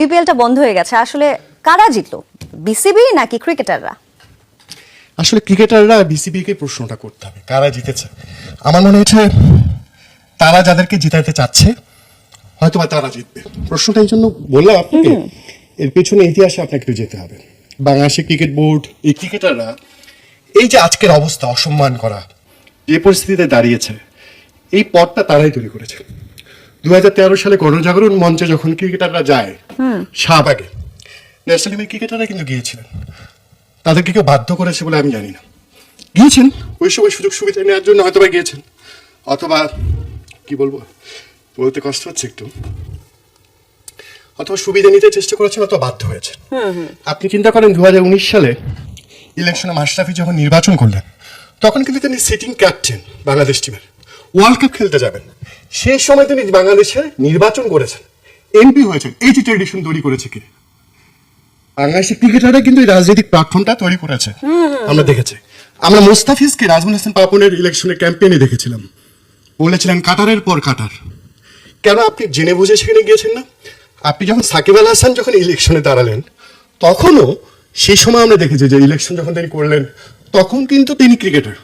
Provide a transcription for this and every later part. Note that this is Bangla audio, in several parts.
বিপিএলটা বন্ধ হয়ে গেছে, আসলে কারা জিতলো, বিসিবি নাকি ক্রিকেটাররা? আসলে ক্রিকেটাররা বিসিবি কে প্রশ্নটা করতে হবে কারা জিতেছে। আমার মনে হচ্ছে তারা যাদেরকে জিতাতে চাচ্ছে হয়তো বা তারা জিতবে। প্রশ্নটা এই জন্য বললাম আপনাকে, এর পেছনে ইতিহাসে আপনাকে একটু যেতে হবে। বাংলাদেশের ক্রিকেট বোর্ড, এই ক্রিকেটাররা এই যে আজকের অবস্থা, অসম্মান করা যে পরিস্থিতিতে দাঁড়িয়েছে, এই পথটা তারাই তৈরি করেছে। 2013 সালে গণজাগরণ মঞ্চে যখন ক্রিকেটাররা যায় শাহবাগে, ন্যাশনাল টিমের ক্রিকেটাররা কিন্তু গিয়েছিলেন। তাদেরকে কেউ বাধ্য করেছে বলে আমি জানি না, গিয়েছেন ওই সময় সুযোগ সুবিধা নেওয়ার জন্য হয়তো বা গিয়েছেন, অথবা কি বলবো, বলতে কষ্ট হচ্ছে একটু, অথবা সুবিধা নিতে চেষ্টা করেছেন অথবা বাধ্য হয়েছেন। আপনি চিন্তা করেন 2019 সালে ইলেকশনে মাশরাফি যখন নির্বাচন করলেন, তখন কিন্তু তিনি সিটিং ক্যাপ্টেন বাংলাদেশ টিমের, ওয়ার্ল্ড কাপ খেলতে যাবেন, সেই সময় তিনি বাংলাদেশে নির্বাচন করেছেন, এমপি হয়েছেন। এই যে ট্রেডিশন তৈরি করেছে কে? বাংলাদেশের ক্রিকেটাররা কিন্তু এই রাজনৈতিক প্ল্যাটফর্মটা তৈরি করেছে, আমরা দেখেছি। আমরা মোস্তাফিজকে নাজমুল হাসান পাপনের ইলেকশনের ক্যাম্পেইনে দেখেছিলাম, বলেছিলেন কাটারের পর কাটার। কেন আপনি জেনে বুঝে সেখানে গিয়েছেন না? আপনি যখন সাকিব আল হাসান যখন ইলেকশনে দাঁড়ালেন, তখনও সেই সময় আমরা দেখেছি যে ইলেকশন যখন তিনি করলেন, তখন কিন্তু তিনি ক্রিকেটার,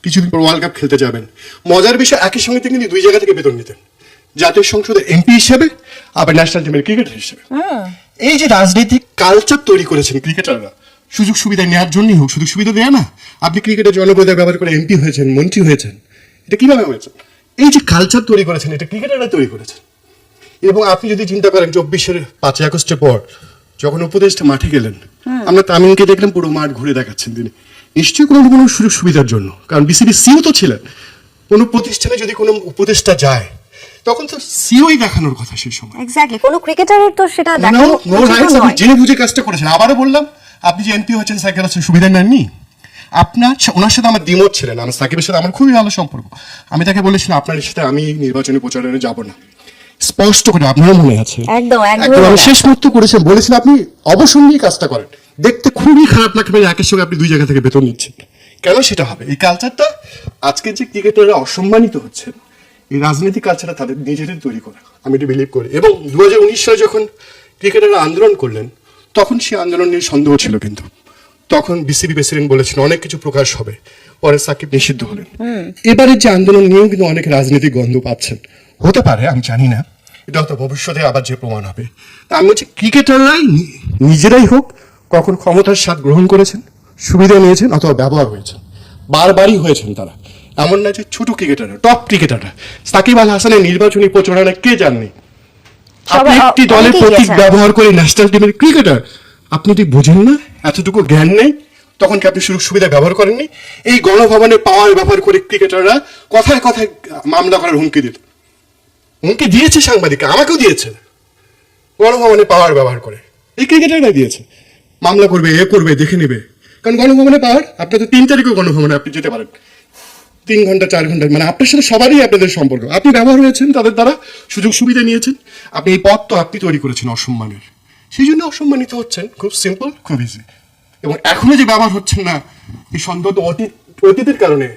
কিছুদিন পর ওয়ার্ল্ড কাপ খেলতে যাবেন। মজার বিষয়, একই সঙ্গে তিনি কিন্তু দুই জায়গা থেকে বেতন নিতেন, জাতীয় সংসদের এমপি হিসেবে, আবার ন্যাশনাল টিমের ক্রিকেটার হিসেবে। এই যে রাজনৈতিক কালচার তৈরি করেছেন ক্রিকেটাররা, সুযোগ সুবিধা নেওয়ার জন্যই হোক, সুযোগ সুবিধা দেয় না। আপনি ক্রিকেটের জনপ্রিয়তা ব্যবহার করে এমপি হয়েছেন, মন্ত্রী হয়েছেন, এটা কিভাবে হয়েছে? এই যে কালচার তৈরি করেছেন, এটা ক্রিকেটাররা তৈরি করেছেন। এবং আপনি যদি চিন্তা করেন 24-এর 5ই আগস্টের পর যখন উপদেষ্টা মাঠে গেলেন, আমরা তামিমকে দেখলাম পুরো মাঠ ঘুরে দেখাচ্ছেন তিনি, নিশ্চয়ই কোনো কোনো সুযোগ সুবিধার জন্য। কারণ বিসিবি সিও তো ছিলেন, কোনো প্রতিষ্ঠানে যদি কোনো উপদেষ্টা যায়, তখন তো সিওই দেখানোর কথা সেই সময়। এক্স্যাক্টলি, কোনো ক্রিকেটারের তো সেটা দেখানো নো রাইটস। আপনি জেনে বুঝে কাজটা করেছেন। আবারও বললাম, আপনি যে এমপি হয়েছেন, সাকিব আল হাসান সুবিধা নেননি। আপনার ওনার সাথে আমার দ্বিমত ছিলেন, আমার সাকিবের সাথে আমার খুবই ভালো সম্পর্ক। আমি তাকে বলেছিলাম আপনার সাথে আমি নির্বাচনী প্রচারণে যাব না, স্পষ্ট করে, আপনারও মনে আছে। একদম আমি শেষ মুহূর্ত করেছেন, বলেছিলাম আপনি অবসর নিয়ে কাজটা করেন। দেখতে খুবই খারাপ লাগবে একের সঙ্গে আপনি দুই জায়গা থেকে বেতন নিচ্ছেন। কেন সেটা হবে? এই কালচারটা আজকে যে ক্রিকেটাররা অসম্মানিত হচ্ছেন, এই রাজনৈতিক কালচারটা তাদের নিজেদের তৈরি করা, আমি এটা বিলিভ করি। এবং 2019 সালে যখন ক্রিকেটাররা আন্দোলন করলেন, তখন সেই আন্দোলন নিয়ে সন্দেহ ছিল, কিন্তু তখন বিসিবি প্রেসিডেন্ট বলেছেন অনেক কিছু প্রকাশ হবে, পরে সাকিব নিষিদ্ধ হলেন। এবারের যে আন্দোলন নিয়েও কিন্তু অনেক রাজনৈতিক গন্ধ পাচ্ছেন, হতে পারে, আমি জানি না, এটা হয়তো ভবিষ্যতে আবার যে প্রমাণ হবে। তা আমি বলছি ক্রিকেটাররাই নিজেরাই হোক কখন ক্ষমতার স্বাদ গ্রহণ করেছেন, সুবিধা নিয়েছেন, অথবা ব্যবহার হয়েছেন, বারবারই হয়েছেন তারা। এমন না যে ছোট ক্রিকেটাররা, টপ ক্রিকেটাররা, সাকিব আল হাসানের নির্বাচনী প্রচারণা কে জাননি? আপনি একটি দলের প্রতীক ব্যবহার করে ন্যাশনাল টিমের ক্রিকেটার, আপনি ঠিক বোঝেন না? এতটুকু জ্ঞান নেই? তখন কি আপনি সুযোগ সুবিধা ব্যবহার করেননি? এই গণভবনের পাওয়ার ব্যবহার করে ক্রিকেটাররা কথায় কথায় মামলা করার হুমকি দিত, হুমকি দিয়েছে সাংবাদিককে, আমাকেও দিয়েছে। গণভবনে পাওয়ার ব্যবহার করে এই ক্রিকেটাররা দিয়েছে, মামলা করবে, এ করবে, দেখে নেবে। কারণ গণভবনে পাওয়ার, আপনার তো 3 তারিখেও গণভবনে আপনি যেতে পারেন, 3 ঘন্টা 4 ঘন্টা, মানে আপনার সাথে সবারই আপনাদের সম্পর্ক, আপনি ব্যবহার হয়েছেন তাদের দ্বারা, সুযোগ সুবিধা নিয়েছেন। আপনি এই পথ তো আপনি তৈরি করেছেন অসম্মানের, সেই জন্য অসম্মানিত হচ্ছেন। খুব সিম্পল, খুব ইজি। এবং এখনো যে ব্যবহার হচ্ছেন না, এই সন্দেহ তো অতীতের কারণে।